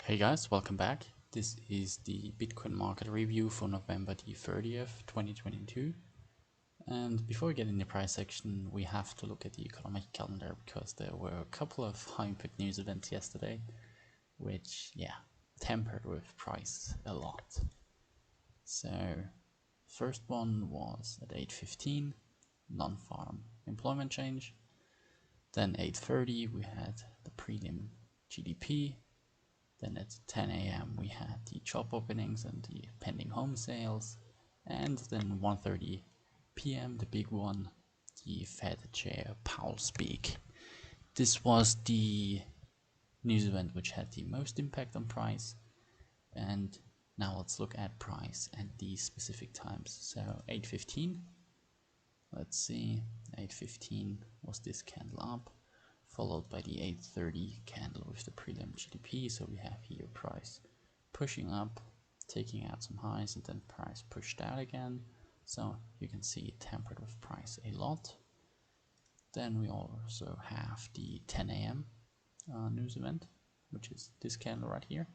Hey guys, welcome back. This is the Bitcoin market review for November the 30th, 2022. And before we get in the price section, we have to look at the economic calendar because there were a couple of high impact news events yesterday, which, tempered with price a lot. So, first one was at 8:15, non-farm employment change. Then 8:30 we had the prelim GDP. Then at 10 a.m. we had the job openings and the pending home sales. And then 1:30 p.m. the big one, the Fed Chair Powell speak. This was the news event which had the most impact on price. And now let's look at price at these specific times. So 8:15, let's see, 8:15 was this candle up, followed by the 8:30 candle with the prelim GDP. So we have here price pushing up, taking out some highs, and then price pushed out again. So you can see it tempered with price a lot. Then we also have the 10 a.m. News event, which is this candle right here.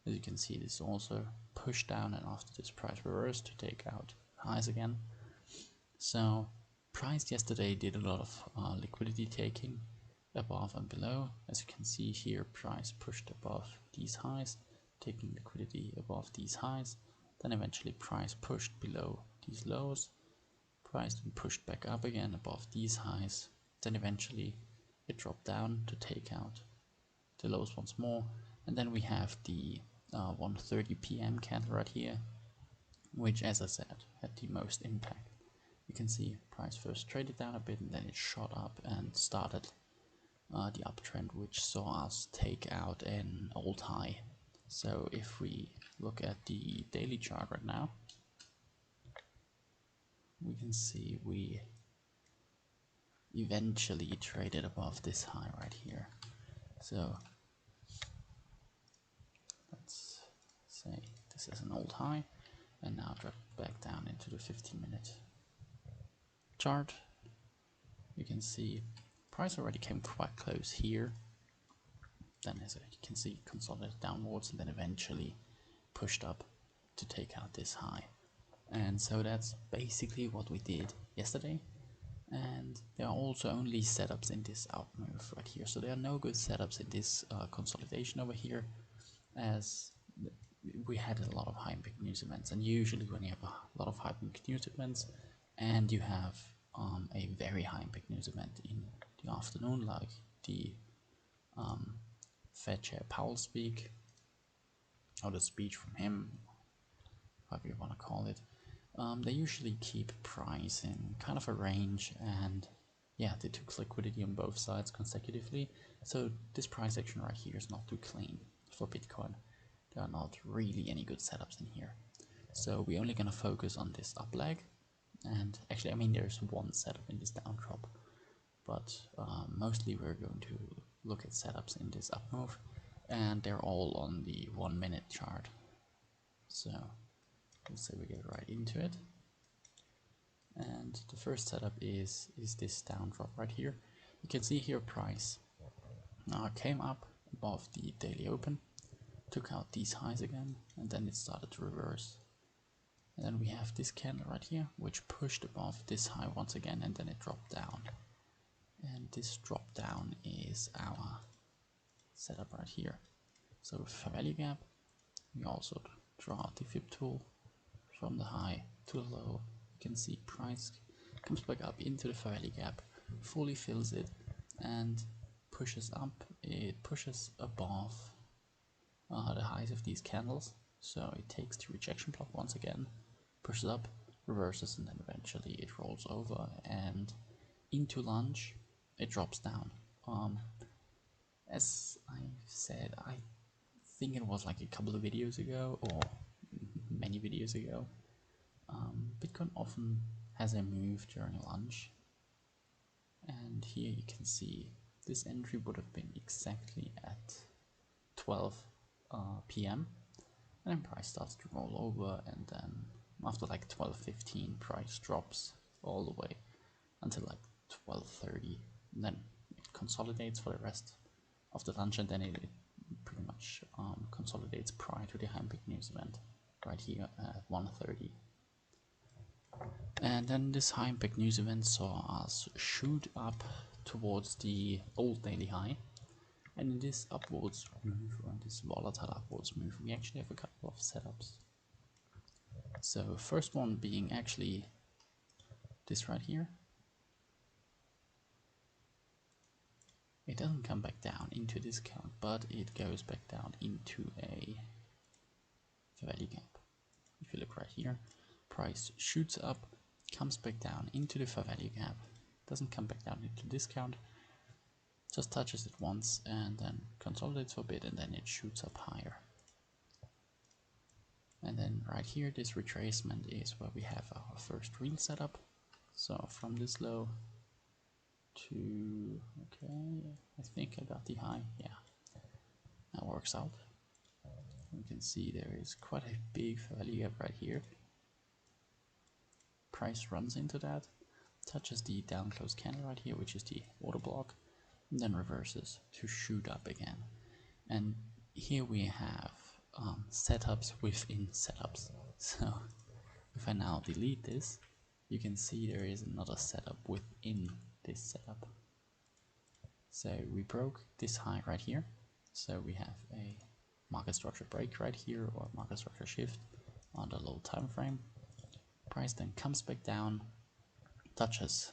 As you can see, this also pushed down, and after this price reversed to take out highs again. So price yesterday did a lot of liquidity taking above and below. As you can see here, price pushed above these highs, taking liquidity above these highs. Then eventually price pushed below these lows. Price then pushed back up again above these highs. Then eventually it dropped down to take out the lows once more. And then we have the 1:30 p.m. candle right here, which, as I said, had the most impact. You can see price first traded down a bit and then it shot up and started the uptrend, which saw us take out an old high. So if we look at the daily chart right now, we can see we eventually traded above this high right here. So let's say this is an old high, and now drop back down into the 15-minute chart. You can see price already came quite close here. Then, as you can see, consolidated downwards and then eventually pushed up to take out this high. And so that's basically what we did yesterday. And there are also only setups in this up move right here. So there are no good setups in this consolidation over here, as we had a lot of high impact news events. And usually when you have a lot of high impact news events and you have a very high impact news event in the afternoon, like the Fed Chair Powell speak, or the speech from him, however you want to call it, they usually keep price in kind of a range, and they took liquidity on both sides consecutively. So this price action right here is not too clean for Bitcoin. There are not really any good setups in here. So we're only going to focus on this up leg. And actually, I mean, there's one setup in this down drop, but mostly we're going to look at setups in this up move, and they're all on the 1 minute chart. So let's say we get right into it. And the first setup is this down drop right here. You can see here price came up above the daily open, took out these highs again, and then it started to reverse. And then we have this candle right here, which pushed above this high once again, and then it dropped down. And this drop down is our setup right here. So with fair value gap, we also draw out the fib tool from the high to the low. You can see price comes back up into the fair value gap, fully fills it, and pushes up. It pushes above the highs of these candles. So it takes the rejection block once again, pushes up, reverses, and then eventually it rolls over and into lunge it drops down. As I said, I think it was like a couple of videos ago, or many videos ago, Bitcoin often has a move during lunch, and here you can see this entry would have been exactly at 12 p.m. and then price starts to roll over, and then after like 12:15 price drops all the way until like 12:30, and then it consolidates for the rest of the lunch, and then it pretty much it's prior to the Heimbig news event, right here at 1:30. And then this Heimbig news event saw us shoot up towards the old daily high. And in this upwards move, or this volatile upwards move, we actually have a couple of setups. So first one being actually this right here. It doesn't come back down into discount, but it goes back down into a value gap. If you look right here, price shoots up, comes back down into the fair value gap, doesn't come back down into discount, just touches it once and then consolidates for a bit, and then it shoots up higher. And then right here, this retracement is where we have our first real setup. So from this low to, okay, I think I got the high, yeah, that works out. You can see there is quite a big value gap right here. Price runs into that, touches the down close candle right here, which is the order block, and then reverses to shoot up again. And here we have setups within setups. So if I now delete this, you can see there is another setup within this setup. So we broke this high right here, so we have a market structure break right here, or market structure shift on the low time frame. Price then comes back down, touches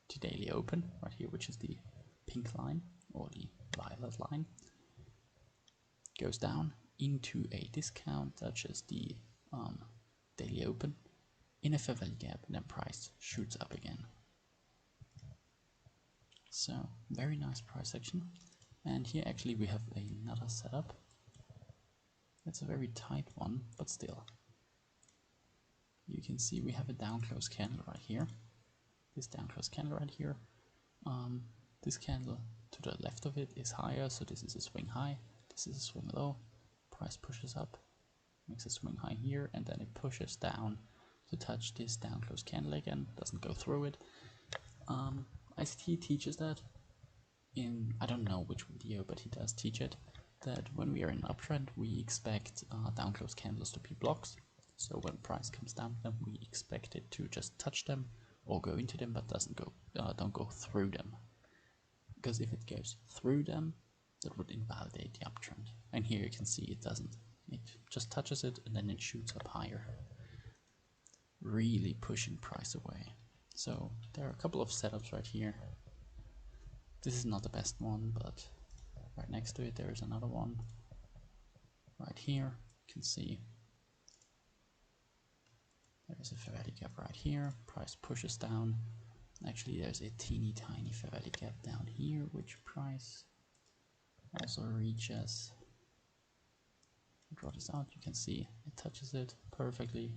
the daily open right here, which is the pink line or the violet line, goes down into a discount, touches the daily open in a fair value gap, and then price shoots up again. So very nice price action. And here actually we have another setup. It's a very tight one, but still. You can see we have a down close candle right here. This down close candle right here. This candle to the left of it is higher, so this is a swing high. This is a swing low. Price pushes up, makes a swing high here, and then it pushes down to touch this down close candle again. Doesn't go through it. ICT teaches that in, I don't know which video, but he does teach it, that when we are in an uptrend, we expect down close candles to be blocks. So when price comes down, then we expect it to just touch them or go into them, but don't go through them. Because if it goes through them, that would invalidate the uptrend. And here you can see it doesn't. It just touches it and then it shoots up higher, really pushing price away. So there are a couple of setups right here. This is not the best one, but right next to it there is another one. Right here you can see there is a fair value gap right here. Price pushes down. Actually, there's a teeny tiny fair value gap down here, which price also reaches. Draw this out. You can see it touches it perfectly,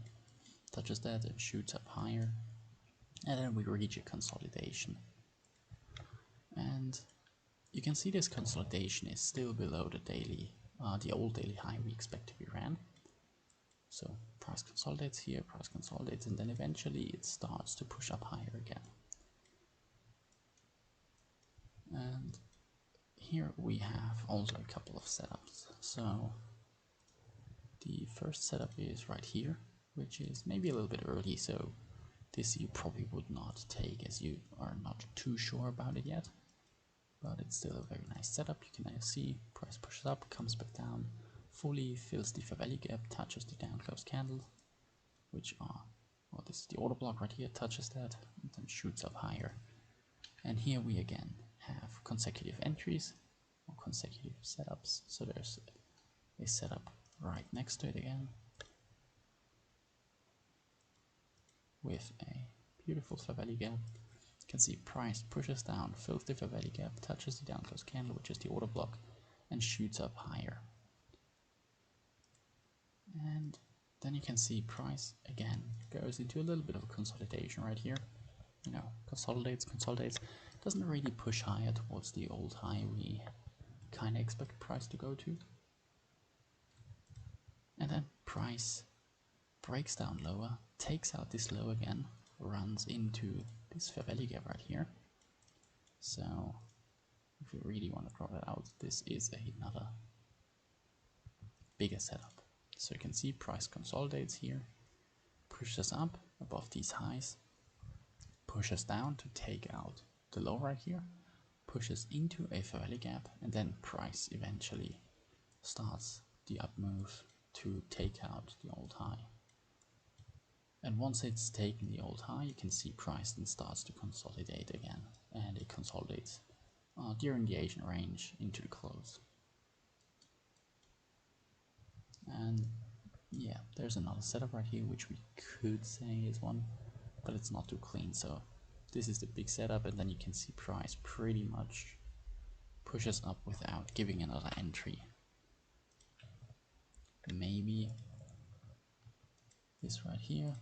touches that and shoots up higher, and then we reach a consolidation. And you can see this consolidation is still below the daily, the old daily high we expect to be ran. So price consolidates here, price consolidates, and then eventually it starts to push up higher again. And here we have also a couple of setups. So the first setup is right here, which is maybe a little bit early, so this you probably would not take as you are not too sure about it yet. But it's still a very nice setup. You can now see price pushes up, comes back down, fully fills the fair value gap, touches the down close candle, which are, well, this is the order block right here, touches that, and then shoots up higher. And here we again have consecutive entries or consecutive setups. So there's a setup right next to it again with a beautiful fair value gap. You can see price pushes down, fills the fair value gap, touches the down close candle, which is the order block, and shoots up higher. And then you can see price again goes into a little bit of a consolidation right here. You know, consolidates, doesn't really push higher towards the old high we kind of expect price to go to. And then price breaks down lower, takes out this low again, runs into this fair value gap right here. So if you really want to draw that out, this is another bigger setup. So you can see price consolidates here, pushes up above these highs, pushes down to take out the low right here, pushes into a fair value gap, and then price eventually starts the up move to take out the old high. And once it's taken the old high, you can see price then starts to consolidate again, and it consolidates during the Asian range into the close. And yeah, there's another setup right here which we could say is one, but it's not too clean. So this is the big setup, and then you can see price pretty much pushes up without giving another entry. Maybe this right here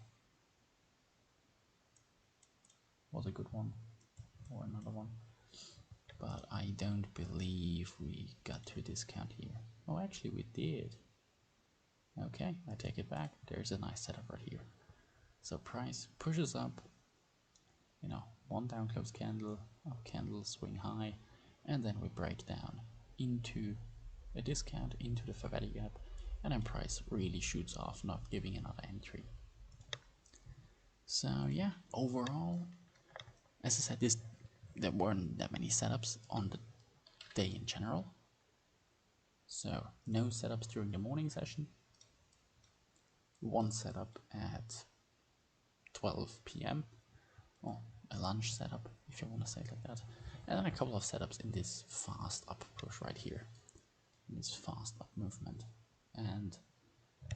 was a good one, or another one, but I don't believe we got to a discount here. Oh, actually we did. Okay, I take it back. There's a nice setup right here. So price pushes up, you know, one down close candle, up candle, swing high, and then we break down into a discount, into the fair value gap, and then price really shoots off, not giving another entry. So yeah, overall, as I said, there weren't that many setups on the day in general. So no setups during the morning session, one setup at 12 p.m. or a lunch setup, if you want to say it like that, and then a couple of setups in this fast up push right here, in this fast up movement. And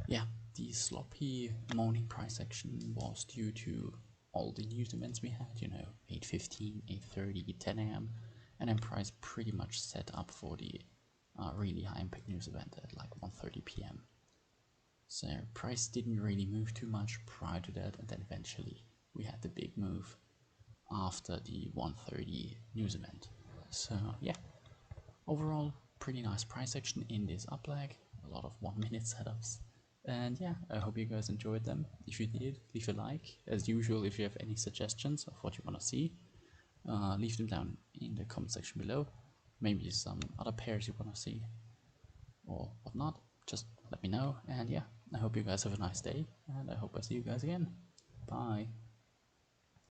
yeah, the sloppy morning price action was due to all the news events we had, you know, 8:15, 8:30, 10 a.m. and then price pretty much set up for the really high impact news event at like 1:30 p.m. So price didn't really move too much prior to that, and then eventually we had the big move after the 1:30 news event. So yeah, overall pretty nice price action in this up leg, a lot of 1 minute setups. And yeah, I hope you guys enjoyed them. If you did, leave a like. As usual, if you have any suggestions of what you want to see, leave them down in the comment section below. Maybe some other pairs you want to see or whatnot, just let me know. And yeah, I hope you guys have a nice day, and I hope I see you guys again. Bye.